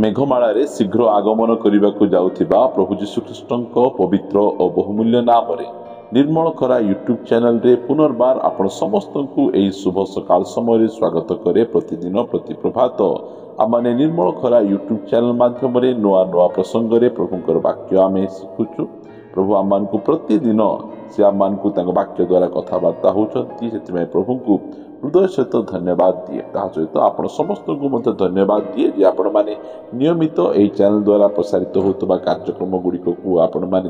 मेघमाळारे शीघ्र आगमन करने जाउथिबा प्रभु जीशुख्रीष्टଙ୍କ पवित्र और बहुमूल्य नाम निर्मल खरा यूट्यूब चैनल रे पुनर्बार आपण समस्त को यही शुभ सकाल समय स्वागत करे। प्रतिदिन प्रति प्रभात आमने निर्मल खरा यूट्यूब चैनल माध्यम नुआ नुआ प्रसंग रे प्रभुकर वाक्य आमे शिखुचु। प्रभु आम को प्रतिदिन से आम को वाक्य द्वारा कथबार्ता होती से प्रभु को हृदय सहित धन्यवाद दिए। ता सहित आपण समस्त को धन्यवाद दिए जे आपण माने नियमित यही चैनल द्वारा प्रसारित होता कार्यक्रम गुड़िक को आपण माने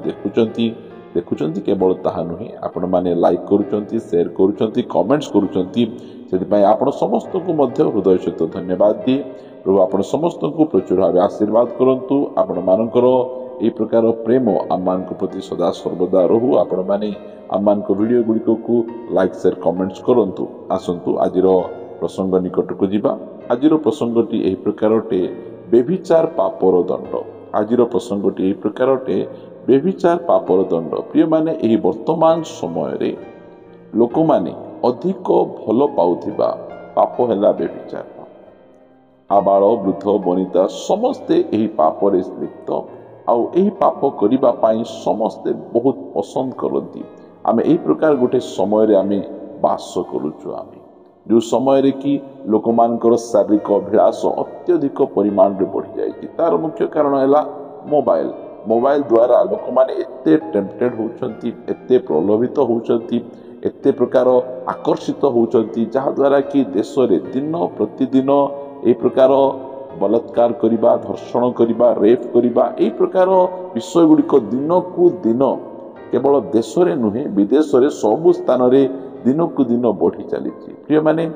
देखुचंती केवल ताहा नुहे आपण माने लाइक करूचंती, शेयर करूचंती, कमेंट्स करूचंती। सेति आपण समस्त को हृदय सहित धन्यवाद दिए। प्रभु आपण समस्त को प्रचुर भाव आशीर्वाद करंतु। आपण मानकर ए प्रकार प्रेम आम मान प्रति सदा सर्वदा रहू। आपण माने आम मान वीडियो गुड़िक को लाइक शेयर कमेंट्स करंतु। आसंतु आजिर प्रसंग निकट को जीवा। आजिर प्रसंगटी एही प्रकारटे बेभिचार पापर दंड। आजिर प्रसंगटी एही प्रकारटे बेभिचार पापर दंड। प्रिय माने एही वर्तमान समय रे लोक माने अधिक भल पाउथिबा पाप हैला बेभिचार। आबाल वृद्ध वनिता समस्ते एही पाप रे लिप्त आउ एही पाप करिबा पाई समस्ते बहुत पसंद करती। आमे एही प्रकार गोटे समय रे आमे वास करूछु। आमे जो समय रे कि लोक मानकर शारीरिक अभिलाष अत्यधिक परिमाण रे बढ़ी जायछि। तार मुख्य कारण हैला मोबाइल द्वारा लोक माने एते टेम्पटेड होउछंती, एते प्रलोभित होउछंती, एते प्रकार आकर्षित होउछंती जहा द्वारा कि देश रे दिन प्रतिदिन ए प्रकार बलात्कार करिबा, धर्षण करिबा, रेप करिबा ए प्रकार विषय गुड़िक दिन को दिन केवल देश रे नुहे विदेश रे सब स्थान रे दिन को दिन बढ़ी चली। प्रिय माने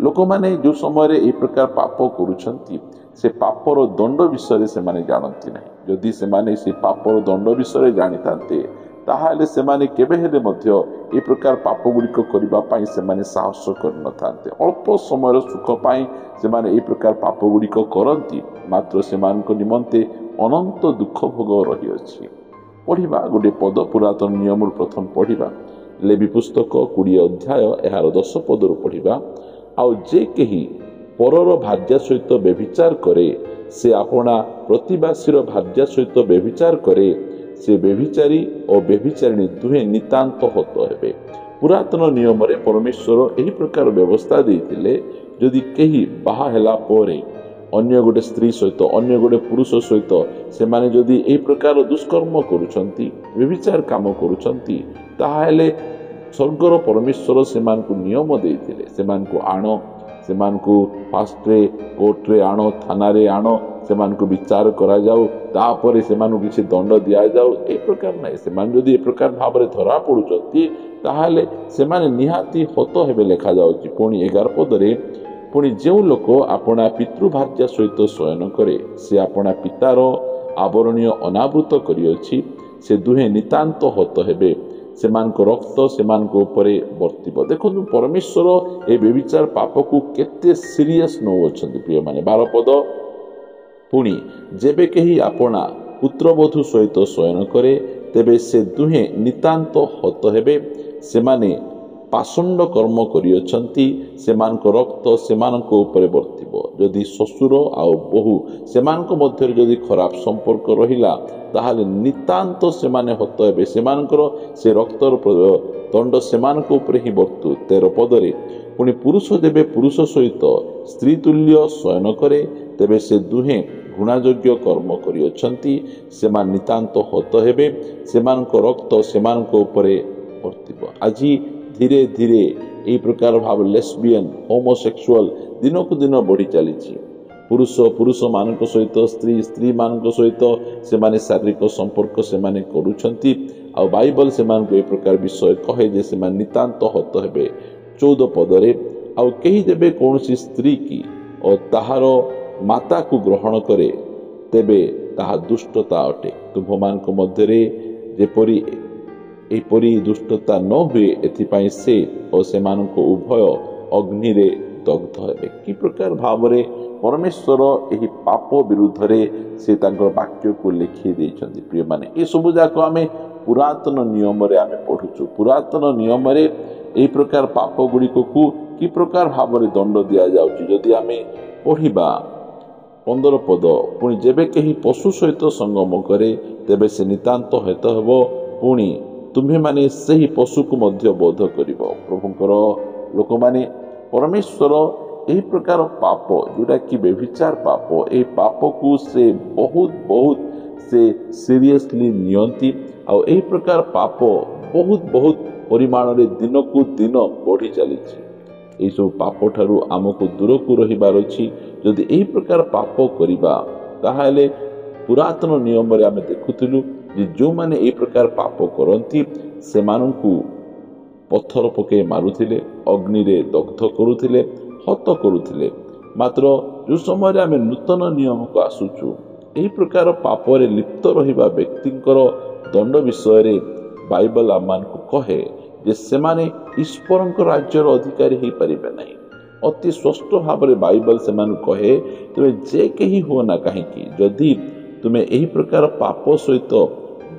लोक माने जो समय रे ए प्रकार पाप करूछंती से पापर दंड विषय से माने जानती नहीं। जदि से माने से पापर दंड विषय जानी थांते ताहाले से माने केबे हेले मध्य ए प्रकार पाप गुड़िक करिबा पाई से माने साहस कर न थांते। अल्प समय सुख पाई से माने ए प्रकार पाप गुड़िक करंती, मात्र से मानको निमंते अनंत दुख भोग रही अछि। पढ़िबा गोटे पद पुरातन नियम प्रथम पढ़िबा लेवी पुस्तक 20 अध्याय एहार 10 पद पढ़िबा। आउ जे केही परर भार्या सहित बेभिचार करे से आपणा प्रतिवासीर भार्या सहित बेभिचार करे से बेभिचारी और बेभिचारिणी दुहे नितांत हत हेबे। पुरातन नियम रे परमेश्वर एही प्रकार व्यवस्था देइतिले जदि केही बाहा हेला परे अन्य गोटे स्त्री सहित अन्य गोटे पुरुष सहित से माने जदि एही प्रकार दुष्कर्म करूछंती, बेभिचार काम करूछंती, ताहाले स्वर्गर परमेश्वर से मानकु नियम देइतिले से मानकु आनो, से मानकु फास्ट रे कोर्ट रे आनो, थाना रे आनो, से मानकु विचार करा जाऊ, तापरे से मानकु किछि दंड दिया जाऊ। ए प्रकार नै से मान जदि ए प्रकार भाबरे धरा पडुचंती ताहाले से माने निहाती हत हेबे लेखा जाउची। पुणी 11 पदरे पुणी जो लोक आपणा पितृभार्या सहित शयन करे से आपणा पितार आवरणीय अनावृत करियछि, से दुहे नितांत हत हेबे, सेमानक रक्त सेमानक उपरे वर्तिब। देखो परमेश्वर ए बेविचार पाप को केते सीरियस नौ अछंती। प्रिय माने 12 पद पुणी जेबे केही आपणा पुत्रवधू सहित शयन करे तेबे से दुहे नितांत हत हेबे, सेमाने पाषंड कर्म करियछंती, सेमानक रक्त सेमानक उपरे वर्तिब। जदि ससुर आ बहु सेमानक मध्य जदि खराब संपर्क रहिला ताहाले नितांत सेमाने हत हेबे, सेमानकर से रक्तर दंड सेमानक उपरे ही वर्तु। 13 पदरे पुणी पुरुष जेबे पुरुष सहित स्त्री तुल्य शयन करे तेबे से दुहे घृणायोग्य कर्म करियछंती, सेमान नितांत हत हेबे, सेमानक रक्त सेमानक उपरे वर्तिब। आजि धीरे धीरे ए प्रकार भाव लेस्बियन होमोसेक्सुअल दिन को दिन बढ़ी चली। पुरुष मानक सहित स्त्री मानक सहित से माने शारीरिक संपर्क से माने करूछंती। आ बाइबल से मानक ए प्रकार विषय कहे जे से माने नितांत हत हेबे। 14 पदरे आ केही देबे कोनसी स्त्री की और ताहार माता को ग्रहण करे तेबे ताहा दुष्टता अटे। तुम मानक मध्य रे जेपरी एपरी दुष्टता न हुए एथिपाई से और सेमानक उभय अग्नि रे दग्ध हेबे। कि प्रकार भावरे परमेश्वर एही पाप विरुद्ध रे से तांकर वाक्य को लिखि दैछन्ति। प्रिय माने ए सब जाक आमे पुरातन नियम रे आमे पढुछु। पुरातन नियम रे एही प्रकार पाप गुड़िक को कि प्रकार भावरे दंड दिया जाउछि। जदि आमे पढ़िबा 15 ପଦ ପୁଣି ଯେବେ କେହି ପଶୁ ସହିତ ସଙ୍ଗମ କରେ ତେବେ ସେ ନିତାନ୍ତ ହେତ ହେବ, ପୁଣି ତୁମ୍ଭେମାନେ ସେହି ପଶୁକୁ ମଧ୍ୟ ବୋଧ କରିବ। ପ୍ରଭୁଙ୍କର ଲୋକମାନେ ପରମେଶ୍ୱର ଏହି ପ୍ରକାର ପାପ ଯୋଉଟାକି ବ୍ୟଭିଚାର ପାପ, ଏହି ପାପକୁ ସେ ବହୁତ ସେ ସିରିୟସଲି ନିଅନ୍ତି। ଆଉ ଏହି ପ୍ରକାର ପାପ ବହୁତ ପରିମାଣରେ ଦିନକୁ ଦିନ ବଢ଼ି ଚାଲିଛି। ଏହିସବୁ ପାପ ଠାରୁ ଆମକୁ ଦୂରକୁ ରହିବାର ଅଛି। ଯଦି ଏହି ପ୍ରକାର ପାପ କରିବା ତାହେଲେ ପୁରାତନ ନିୟମରେ ଆମେ ଦେଖୁଥିଲୁ ଯେ ଯେଉଁମାନେ ଏହି ପ୍ରକାର ପାପ କରନ୍ତି ସେମାନଙ୍କୁ ପଥର ପକାଇ ମାରୁଥିଲେ, ଅଗ୍ନିରେ ଦଗ୍ଧ କରୁଥିଲେ, ହତ କରୁଥିଲେ। ମାତ୍ର ଯେଉଁ ସମୟରେ ଆମେ ନୂତନ ନିୟମକୁ ଆସୁଛୁ, ଏହି ପ୍ରକାର ପାପରେ ଲିପ୍ତ ରହିବା ବ୍ୟକ୍ତିଙ୍କର ଦଣ୍ଡ ବିଷୟରେ ବାଇବଲ ଆମମାନଙ୍କୁ କହେ ଯେ ସେମାନେ ଈଶ୍ୱରଙ୍କ ରାଜ୍ୟର ଅଧିକାରୀ ହେଇପାରିବେ ନାହିଁ। ଅତି ସ୍ପଷ୍ଟ ଭାବରେ ବାଇବଲ ସେମାନଙ୍କୁ କହେ ତୁମେ ଯେ କେହି ହୁଅ ନା କାହିଁକି, ଯଦି ତୁମେ ଏହି ପ୍ରକାର ପାପ ସହିତ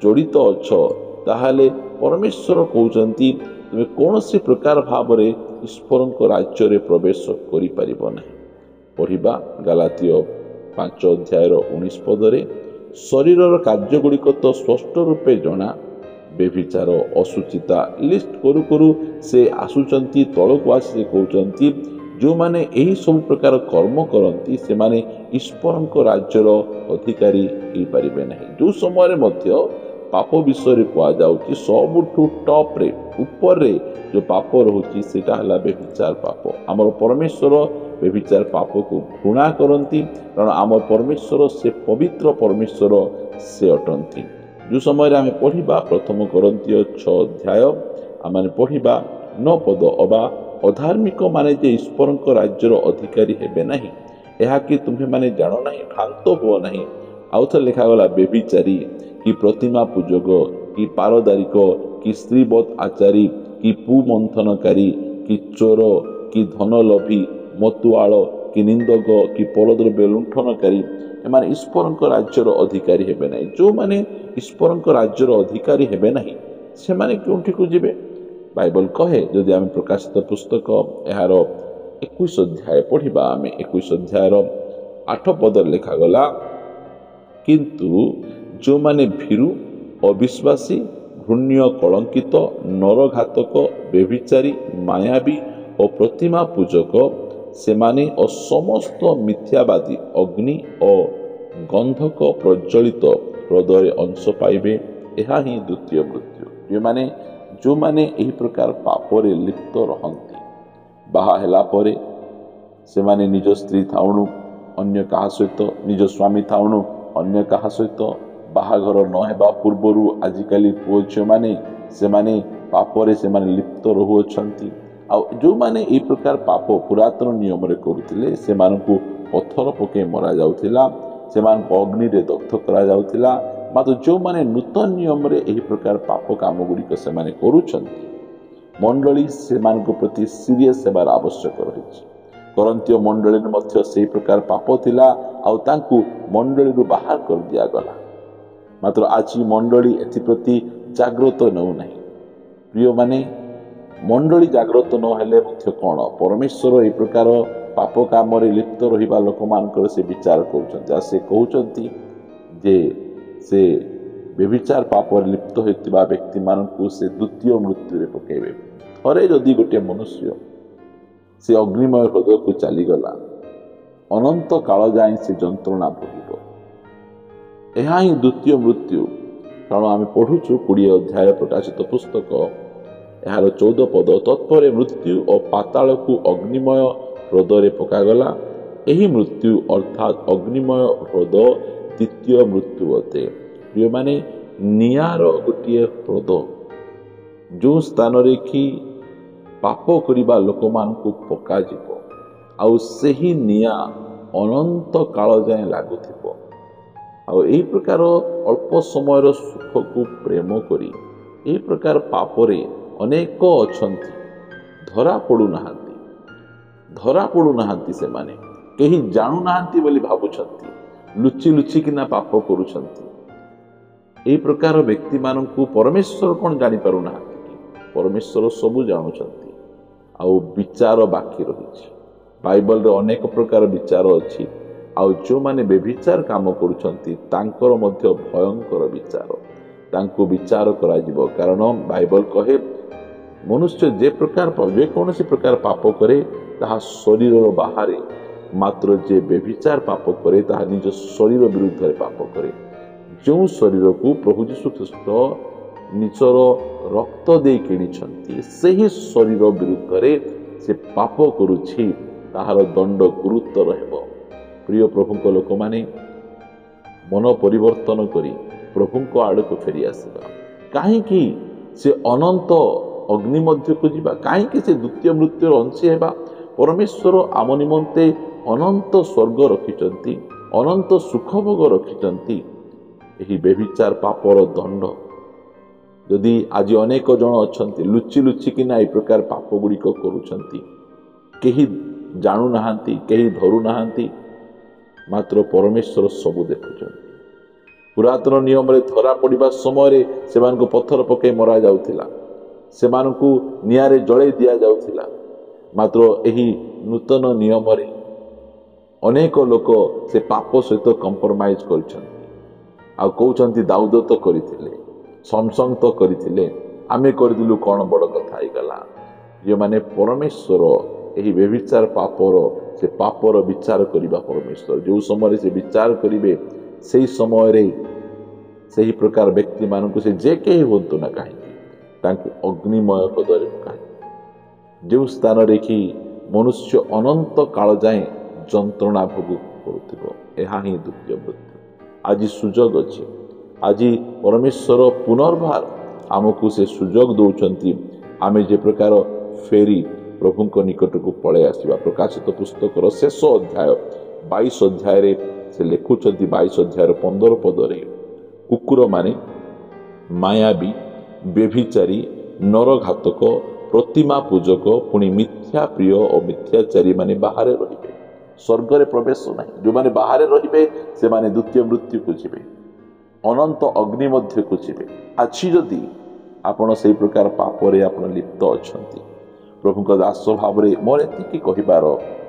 ଜଡ଼ିତ ଅଛ ତାହେଲେ ପରମେଶ୍ୱର କହୁଛନ୍ତି ତୁମେ କୌଣସି ପ୍ରକାର ଭାବରେ ଈଶ୍ୱରଙ୍କ ରାଜ୍ୟରେ ପ୍ରବେଶ କରିପାରିବ ନାହିଁ। ପଢ଼ିବା ଗାଲାତୀୟ 5 ଅଧ୍ୟାୟର 19 ପଦରେ, ଶରୀରର କାର୍ଯ୍ୟଗୁଡ଼ିକ ତ ସ୍ପଷ୍ଟ ରୂପେ ଜଣା, ବ୍ୟଭିଚାର, ଅଶୁଚିତା, ଲିଷ୍ଟ କରୁ କରୁ ସେ ଆସୁଛନ୍ତି ତଳକୁ ଆସି ସେ କହୁଛନ୍ତି ଯେଉଁମାନେ ଏହି ସବୁ ପ୍ରକାର କର୍ମ କରନ୍ତି ସେମାନେ ଈଶ୍ୱରଙ୍କ ରାଜ୍ୟର ଅଧିକାରୀ ହେଇପାରିବେ ନାହିଁ। ଯେଉଁ ସମୟରେ ମଧ୍ୟ ପାପ ବିଷୟରେ କୁହାଯାଉଛି ସବୁଠୁ ଟପ୍ରେ ଉପରେ ଯେଉଁ ପାପ ରହୁଛି ସେଇଟା ହେଲା ବ୍ୟଭିଚାର ପାପ। ଆମର ପରମେଶ୍ୱର ବ୍ୟଭିଚାର ପାପକୁ ଘୃଣା କରନ୍ତି, କାରଣ ଆମର ପରମେଶ୍ୱର ସେ ପବିତ୍ର ପରମେଶ୍ୱର ସେ ଅଟନ୍ତି। ଯେଉଁ ସମୟରେ ଆମେ ପଢ଼ିବା 1 Corinthians 6 ଅଧ୍ୟାୟ ଆମେ ପଢ଼ିବା 9 ପଦ, ଅବା ଅଧାର୍ମିକ ମାନେ ଯେ ଈଶ୍ୱରଙ୍କ ରାଜ୍ୟର ଅଧିକାରୀ ହେବେ ନାହିଁ ଏହା କି ତୁମ୍ଭେମାନେ ଜାଣ ନାହିଁ, ଭ୍ରାନ୍ତ ହୁଅ ନାହିଁ। ଆଉ ଥରେ ଲେଖାଗଲା, ବ୍ୟଭିଚାରୀ କି ପ୍ରତିମା ପୂଜକ କି ପାରଦାରିକ କି ସ୍ତ୍ରୀବତ୍ ଆଚାରୀ କି ପୁମନ୍ଥନକାରୀ କି ଚୋର କି ଧନଲୋଭୀ ମତୁଆଳ କି ନିନ୍ଦକ କି ପରଦ୍ରବ୍ୟ ଲୁଣ୍ଠନକାରୀ ଏମାନେ ଈଶ୍ୱରଙ୍କ ରାଜ୍ୟର ଅଧିକାରୀ ହେବେ ନାହିଁ। ଯେଉଁମାନେ ଈଶ୍ୱରଙ୍କ ରାଜ୍ୟର ଅଧିକାରୀ ହେବେ ନାହିଁ ସେମାନେ କେଉଁଠିକୁ ଯିବେ? ବାଇବଲ କହେ, ଯଦି ଆମେ ପ୍ରକାଶିତ ପୁସ୍ତକ ଏହାର 21 ଅଧ୍ୟାୟ ପଢ଼ିବା, ଆମେ 21 ଅଧ୍ୟାୟର 8 ପଦରେ ଲେଖାଗଲା, କିନ୍ତୁ ଯେଉଁମାନେ ଭୀରୁ, ଅବିଶ୍ୱାସୀ, ଘୃଣ୍ୟ, କଳଙ୍କିତ, ନରଘାତକ, ବ୍ୟଭିଚାରୀ, ମାୟାବୀ ଓ ପ୍ରତିମା ପୂଜକ ସେମାନେ ଓ ସମସ୍ତ ମିଥ୍ୟାବାଦୀ ଅଗ୍ନି ଓ ଗନ୍ଧକ ପ୍ରଜ୍ୱଳିତ ହ୍ରଦରେ ଅଂଶ ପାଇବେ। ଏହା ହିଁ ଦ୍ୱିତୀୟ ମୃତ୍ୟୁ। ଯେଉଁମାନେ ଏହି ପ୍ରକାର ପାପରେ ଲିପ୍ତ ରହନ୍ତି, ବାହା ହେଲା ପରେ ସେମାନେ ନିଜ ସ୍ତ୍ରୀ ଥାଉଣୁ ଅନ୍ୟ କାହା ସହିତ, ନିଜ ସ୍ୱାମୀ ଥାଉଣୁ ଅନ୍ୟ କାହା ସହିତ, ବାହାଘର ନ ହେବା ପୂର୍ବରୁ ଆଜିକାଲି ପୁଅ ଝିଅମାନେ ସେମାନେ ପାପରେ ସେମାନେ ଲିପ୍ତ ରହୁଅଛନ୍ତି। ଆଉ ଯେଉଁମାନେ ଏହି ପ୍ରକାର ପାପ ପୁରାତନ ନିୟମରେ କରୁଥିଲେ ସେମାନଙ୍କୁ ପଥର ପକାଇ ମରାଯାଉଥିଲା, ସେମାନଙ୍କୁ ଅଗ୍ନିରେ ଦଗ୍ଧ କରାଯାଉଥିଲା। ମାତ୍ର ଯେଉଁମାନେ ନୂତନ ନିୟମରେ ଏହି ପ୍ରକାର ପାପ କାମ ଗୁଡ଼ିକ ସେମାନେ କରୁଛନ୍ତି, ମଣ୍ଡଳୀ ସେମାନଙ୍କ ପ୍ରତି ସିରିୟସ୍ ହେବାର ଆବଶ୍ୟକ ରହିଛି। କରନ୍ତୀୟ ମଣ୍ଡଳୀରେ ମଧ୍ୟ ସେହି ପ୍ରକାର ପାପ ଥିଲା ଆଉ ତାଙ୍କୁ ମଣ୍ଡଳୀରୁ ବାହାର କରିଦିଆଗଲା। ମାତ୍ର ଆଜି ମଣ୍ଡଳୀ ଏଥିପ୍ରତି ଜାଗ୍ରତ ନେଉନାହିଁ। ପ୍ରିୟମାନେ, ମଣ୍ଡଳୀ ଜାଗ୍ରତ ନହେଲେ ମଧ୍ୟ କ'ଣ, ପରମେଶ୍ୱର ଏହି ପ୍ରକାର ପାପ କାମରେ ଲିପ୍ତ ରହିବା ଲୋକମାନଙ୍କର ସେ ବିଚାର କରୁଛନ୍ତି। ଆଉ ସେ କହୁଛନ୍ତି ଯେ ସେ ବ୍ୟଭିଚାର ପାପରେ ଲିପ୍ତ ହୋଇଥିବା ବ୍ୟକ୍ତିମାନଙ୍କୁ ସେ ଦ୍ୱିତୀୟ ମୃତ୍ୟୁରେ ପକାଇବେ। ଥରେ ଯଦି ଗୋଟିଏ ମନୁଷ୍ୟ ସେ ଅଗ୍ନିମୟ ହ୍ରଦକୁ ଚାଲିଗଲା, ଅନନ୍ତ କାଳ ଯାଏଁ ସେ ଯନ୍ତ୍ରଣା ଭୋଗିବ। ଏହା ହିଁ ଦ୍ୱିତୀୟ ମୃତ୍ୟୁ। କାରଣ ଆମେ ପଢ଼ୁଛୁ 20 ଅଧ୍ୟାୟ ପ୍ରକାଶିତ ପୁସ୍ତକ ଏହାର 14 ପଦ, ତତ୍ପରେ ମୃତ୍ୟୁ ଓ ପାତାଳକୁ ଅଗ୍ନିମୟ ହ୍ରଦରେ ପକାଗଲା। ଏହି ମୃତ୍ୟୁ ଅର୍ଥାତ୍ ଅଗ୍ନିମୟ ହ୍ରଦ ଦ୍ୱିତୀୟ ମୃତ୍ୟୁ ଅଟେ। ପ୍ରିୟମାନେ, ନିଆଁର ଗୋଟିଏ ହ୍ରଦ ଯେଉଁ ସ୍ଥାନରେ କି ପାପ କରିବା ଲୋକମାନଙ୍କୁ ପକାଯିବ, ଆଉ ସେହି ନିଆଁ ଅନନ୍ତ କାଳ ଯାଏଁ ଲାଗୁଥିବ। ଆଉ ଏହି ପ୍ରକାର ଅଳ୍ପ ସମୟର ସୁଖକୁ ପ୍ରେମ କରି ଏହି ପ୍ରକାର ପାପରେ ଅନେକ ଅଛନ୍ତି, ଧରା ପଡ଼ୁନାହାନ୍ତି। ସେମାନେ କେହି ଜାଣୁନାହାନ୍ତି ବୋଲି ଭାବୁଛନ୍ତି, ଲୁଚିକିନା ପାପ କରୁଛନ୍ତି। ଏହି ପ୍ରକାର ବ୍ୟକ୍ତିମାନଙ୍କୁ ପରମେଶ୍ୱର କ'ଣ ଜାଣିପାରୁନାହାନ୍ତି କି? ପରମେଶ୍ୱର ସବୁ ଜାଣୁଛନ୍ତି। ଆଉ ବିଚାର ବାକି ରହିଛି। ବାଇବଲରେ ଅନେକ ପ୍ରକାର ବିଚାର ଅଛି। ଆଉ ଯେଉଁମାନେ ବେଭିଚାର କାମ କରୁଛନ୍ତି ତାଙ୍କର ମଧ୍ୟ ଭୟଙ୍କର ବିଚାର, ତାଙ୍କୁ ବିଚାର କରାଯିବ। କାରଣ ବାଇବଲ କହେ ମନୁଷ୍ୟ ଯେକୌଣସି ପ୍ରକାର ପାପ କରେ ତାହା ଶରୀରର ବାହାରେ, ମାତ୍ର ଯେ ବେଭିଚାର ପାପ କରେ ତାହା ନିଜ ଶରୀର ବିରୁଦ୍ଧରେ ପାପ କରେ। ଯେଉଁ ଶରୀରକୁ ପ୍ରଭୁ ଯୀଶୁ ଖ୍ରୀଷ୍ଟ ନିଜର ରକ୍ତ ଦେଇ କିଣିଛନ୍ତି, ସେହି ଶରୀର ବିରୁଦ୍ଧରେ ସେ ପାପ କରୁଛି, ତାହାର ଦଣ୍ଡ ଗୁରୁତର ହେବ। ପ୍ରିୟ ପ୍ରଭୁଙ୍କ ଲୋକମାନେ, ମନ ପରିବର୍ତ୍ତନ କରି ପ୍ରଭୁଙ୍କ ଆଡ଼କୁ ଫେରି ଆସିବା। କାହିଁକି ସେ ଅନନ୍ତ ଅଗ୍ନି ମଧ୍ୟକୁ ଯିବା? କାହିଁକି ସେ ଦ୍ୱିତୀୟ ମୃତ୍ୟୁର ଅଂଶୀ ହେବା? ପରମେଶ୍ୱର ଆମ ନିମନ୍ତେ ଅନନ୍ତ ସ୍ୱର୍ଗ ରଖିଛନ୍ତି, ଅନନ୍ତ ସୁଖଭୋଗ ରଖିଛନ୍ତି। ଏହି ବେଭିଚାର ପାପର ଦଣ୍ଡ, ଯଦି ଆଜି ଅନେକ ଜଣ ଅଛନ୍ତି ଲୁଚି ଲୁଚିକିନା ଏ ପ୍ରକାର ପାପ ଗୁଡ଼ିକ କରୁଛନ୍ତି, କେହି ଜାଣୁନାହାନ୍ତି, କେହି ଧରୁନାହାନ୍ତି, ମାତ୍ର ପରମେଶ୍ୱର ସବୁ ଦେଖୁଛନ୍ତି। ପୁରାତନ ନିୟମରେ ଧରା ପଡ଼ିବା ସମୟରେ ସେମାନଙ୍କୁ ପଥର ପକାଇ ମରାଯାଉଥିଲା, ସେମାନଙ୍କୁ ନିଆଁରେ ଜଳେଇ ଦିଆଯାଉଥିଲା। ମାତ୍ର ଏହି ନୂତନ ନିୟମରେ ଅନେକ ଲୋକ ସେ ପାପ ସହିତ କମ୍ପ୍ରମାଇଜ କରିଛନ୍ତି ଆଉ କହୁଛନ୍ତି ଦାଉଦ ତ କରିଥିଲେ, ସମସନ ତ କରିଥିଲେ, ଆମେ କରିଦେଲୁ, କ'ଣ ବଡ଼ କଥା ହେଇଗଲା। ଯେଉଁମାନେ ପରମେଶ୍ୱର ଏହି ବେଭିଚାର ପାପର, ସେ ପାପର ବିଚାର କରିବା ପରମେଶ୍ୱର। ଯେଉଁ ସମୟରେ ସେ ବିଚାର କରିବେ, ସେହି ସମୟରେ ସେହି ପ୍ରକାର ବ୍ୟକ୍ତିମାନଙ୍କୁ, ସେ ଯେ କେହି ହୁଅନ୍ତୁ ନା କାହିଁକି, ତାଙ୍କୁ ଅଗ୍ନିମୟ ହ୍ରଦରେ ପକାଯିବ, ଯେଉଁ ସ୍ଥାନରେ କି ମନୁଷ୍ୟ ଅନନ୍ତ କାଳ ଯାଏଁ ଯନ୍ତ୍ରଣା ଭୋଗ କରୁଥିବ। ଏହା ହିଁ ଦ୍ୱିତୀୟ ମୃତ୍ୟୁ। ଆଜି ସୁଯୋଗ ଅଛି, ଆଜି ପରମେଶ୍ୱର ପୁନର୍ବାର ଆମକୁ ସେ ସୁଯୋଗ ଦେଉଛନ୍ତି, ଆମେ ଯେ ପ୍ରକାର ଫେରି ପ୍ରଭୁଙ୍କ ନିକଟକୁ ପଳାଇ ଆସିବା। ପ୍ରକାଶିତ ପୁସ୍ତକର ଶେଷ ଅଧ୍ୟାୟ 22 ଅଧ୍ୟାୟରେ ସେ ଲେଖୁଛନ୍ତି, 22 ଅଧ୍ୟାୟର 15 ପଦରେ, କୁକୁରମାନେ, ମାୟାବୀ, ବ୍ୟଭିଚାରୀ, ନରଘାତକ, ପ୍ରତିମା ପୂଜକ, ପୁଣି ମିଥ୍ୟା ପ୍ରିୟ ଓ ମିଥ୍ୟାଚାରୀ ମାନେ ବାହାରେ ରହିବେ। ସ୍ୱର୍ଗରେ ପ୍ରବେଶ ନାହିଁ। ଯେଉଁମାନେ ବାହାରେ ରହିବେ ସେମାନେ ଦ୍ୱିତୀୟ ମୃତ୍ୟୁକୁ ଯିବେ, ଅନନ୍ତ ଅଗ୍ନି ମଧ୍ୟକୁ ଯିବେ। ଆଜି ଯଦି ଆପଣ ସେହି ପ୍ରକାର ପାପରେ ଆପଣ ଲିପ୍ତ ଅଛନ୍ତି, ପ୍ରଭୁଙ୍କ ଦାସ ଭାବରେ ମୋର ଏତିକି କହିବାର,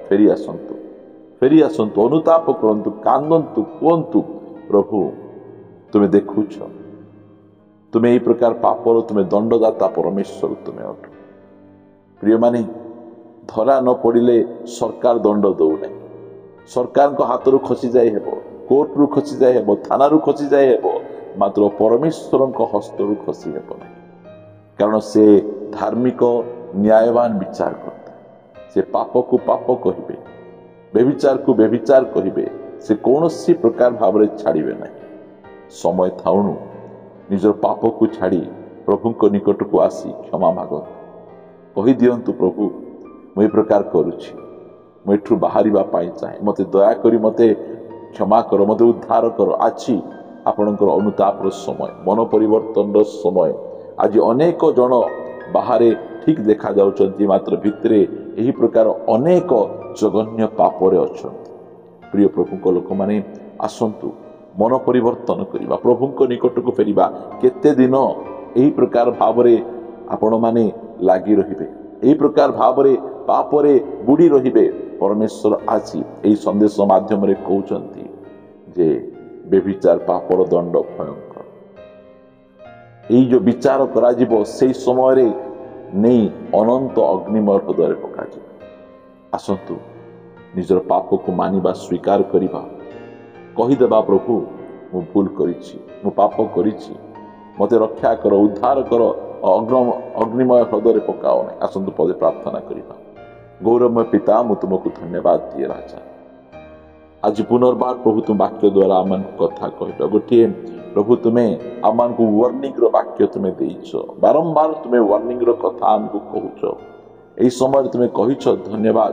ଫେରି ଆସନ୍ତୁ, ଫେରି ଆସନ୍ତୁ, ଅନୁତାପ କରନ୍ତୁ, କାନ୍ଦନ୍ତୁ, କୁହନ୍ତୁ, ପ୍ରଭୁ ତୁମେ ଦେଖୁଛ, ତୁମେ ଏହି ପ୍ରକାର ପାପର ତୁମେ ଦଣ୍ଡଦାତା ପରମେଶ୍ୱର ତୁମେ ଅଟ। ପ୍ରିୟମାନେ, ଧରା ନ ପଡ଼ିଲେ ସରକାର ଦଣ୍ଡ ଦେଉନାହିଁ। ସରକାରଙ୍କ ହାତରୁ ଖସିଯାଇ ହେବ, କୋର୍ଟରୁ ଖସିଯାଇ ହେବ, ଥାନାରୁ ଖସିଯାଇ ହେବ, ମାତ୍ର ପରମେଶ୍ୱରଙ୍କ ହସ୍ତରୁ ଖସି ହେବ ନାହିଁ। କାରଣ ସେ ଧାର୍ମିକ, ନ୍ୟାୟବାନ ବିଚାର କର୍ତ୍ତା। ସେ ପାପକୁ ପାପ କହିବେ, ବ୍ୟଭିଚାରକୁ ବ୍ୟଭିଚାର କହିବେ, ସେ କୌଣସି ପ୍ରକାର ଭାବରେ ଛାଡ଼ିବେ ନାହିଁ। ସମୟ ଥାଉଣୁ ନିଜର ପାପକୁ ଛାଡ଼ି ପ୍ରଭୁଙ୍କ ନିକଟକୁ ଆସି କ୍ଷମା ମାଗନ୍ତୁ। କହିଦିଅନ୍ତୁ, ପ୍ରଭୁ ମୁଁ ଏ ପ୍ରକାର କରୁଛି, ମୁଁ ଏଠୁ ବାହାରିବା ପାଇଁ ଚାହେଁ, ମୋତେ ଦୟାକରି ମୋତେ କ୍ଷମା କର, ମୋତେ ଉଦ୍ଧାର କର। ଆଜି ଆପଣଙ୍କର ଅନୁତାପର ସମୟ, ମନ ପରିବର୍ତ୍ତନର ସମୟ। ଆଜି ଅନେକ ଜଣ ବାହାରେ ଠିକ୍ ଦେଖାଯାଉଛନ୍ତି, ମାତ୍ର ଭିତରେ ଏହି ପ୍ରକାର ଅନେକ ଜଘନ୍ୟ ପାପରେ ଅଛନ୍ତି। ପ୍ରିୟ ପ୍ରଭୁଙ୍କ ଲୋକମାନେ, ଆସନ୍ତୁ ମନ ପରିବର୍ତ୍ତନ କରିବା, ପ୍ରଭୁଙ୍କ ନିକଟକୁ ଫେରିବା। କେତେ ଦିନ ଏହି ପ୍ରକାର ଭାବରେ ଆପଣମାନେ ଲାଗି ରହିବେ, ଏହି ପ୍ରକାର ଭାବରେ ପାପରେ ବୁଡ଼ି ରହିବେ? ପରମେଶ୍ୱର ଆଜି ଏହି ସନ୍ଦେଶ ମାଧ୍ୟମରେ କହୁଛନ୍ତି ଯେ ବ୍ୟଭିଚାର ପାପର ଦଣ୍ଡ ଭୟଙ୍କର। ଏହି ଯେଉଁ ବିଚାର କରାଯିବ, ସେହି ସମୟରେ ନେଇ ଅନନ୍ତ ଅଗ୍ନିମୟ ହୃଦୟରେ ପକାଯିବ। ଆସନ୍ତୁ ନିଜର ପାପକୁ ମାନିବା, ସ୍ୱୀକାର କରିବା, କହିଦେବା, ପ୍ରଭୁ ମୁଁ ଭୁଲ କରିଛି, ମୁଁ ପାପ କରିଛି, ମୋତେ ରକ୍ଷା କର, ଉଦ୍ଧାର କର, ଅଗ୍ନିମୟ ହ୍ରଦରେ ପକାଅ ନାହିଁ। ଆସନ୍ତୁ ପଦେ ପ୍ରାର୍ଥନା କରିବା। ଗୌରବମୟ ପିତା, ମୁଁ ତୁମକୁ ଧନ୍ୟବାଦ ଦିଏ ରାଜା। ଆଜି ପୁନର୍ବାର ପ୍ରଭୁ ତୁମ ବାକ୍ୟ ଦ୍ୱାରା ଆମମାନଙ୍କୁ କଥା କହିଲ। ଗୋଟିଏ ପ୍ରଭୁ ତୁମେ ଆମମାନଙ୍କୁ ୱାର୍ଣ୍ଣିଂର ବାକ୍ୟ ତୁମେ ଦେଇଛ, ବାରମ୍ବାର ତୁମେ ୱାର୍ଣ୍ଣିଂର କଥା ଆମକୁ କହୁଛ। ଏହି ସମୟରେ ତୁମେ କହିଛ, ଧନ୍ୟବାଦ,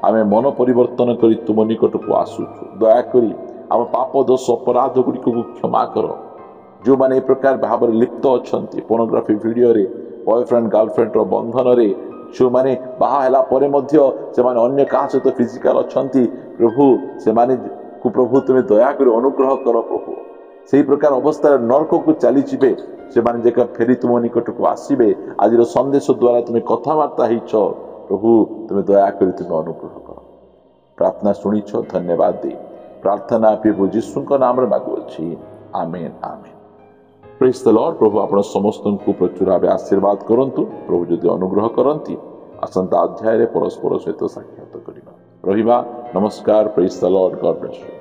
ଆମେ ମନ ପରିବର୍ତ୍ତନ କରି ତୁମ ନିକଟକୁ ଆସୁଛୁ। ଦୟାକରି ଆମ ପାପ ଦୋଷ ଅପରାଧ ଗୁଡ଼ିକୁ କ୍ଷମା କର। ଯେଉଁମାନେ ଏ ପ୍ରକାର ଭାବରେ ଲିପ୍ତ ଅଛନ୍ତି, ପୋର୍ନୋଗ୍ରାଫି ଭିଡ଼ିଓରେ, ବୟଫ୍ରେଣ୍ଡ ଗାର୍ଲଫ୍ରେଣ୍ଡର ବନ୍ଧନରେ, ଯେଉଁମାନେ ବାହା ହେଲା ପରେ ମଧ୍ୟ ସେମାନେ ଅନ୍ୟ କାହା ସହିତ ଫିଜିକାଲ ଅଛନ୍ତି, ପ୍ରଭୁ ସେମାନଙ୍କୁ ପ୍ରଭୁ ତୁମେ ଦୟାକରି ଅନୁଗ୍ରହ କର। ପ୍ରଭୁ ସେହି ପ୍ରକାର ଅବସ୍ଥାରେ ନରକକୁ ଚାଲିଯିବେ, ସେମାନେ ଯେ ଫେରି ତୁମ ନିକଟକୁ ଆସିବେ। ଆଜିର ସନ୍ଦେଶ ଦ୍ୱାରା ତୁମେ କଥାବାର୍ତ୍ତା ହେଇଛ, ପ୍ରଭୁ ତୁମେ ଦୟାକରି ତୁମେ ଅନୁଗ୍ରହ କର। ପ୍ରାର୍ଥନା ଶୁଣିଛ, ଧନ୍ୟବାଦ ଦେଇ प्रार्थना प्रभु यीशुଙ୍କ नामରେ ମାଗୁଅଛି amen amen. Praise the Lord. प्रभु आपण समस्त को प्रचुर भाव आशीर्वाद करंतु। प्रभु जदि अनुग्रह करंती आसंता अध्याय परस्पर सहित साक्षात करिबा। रहिबा। नमस्कार। Praise the Lord. God bless you.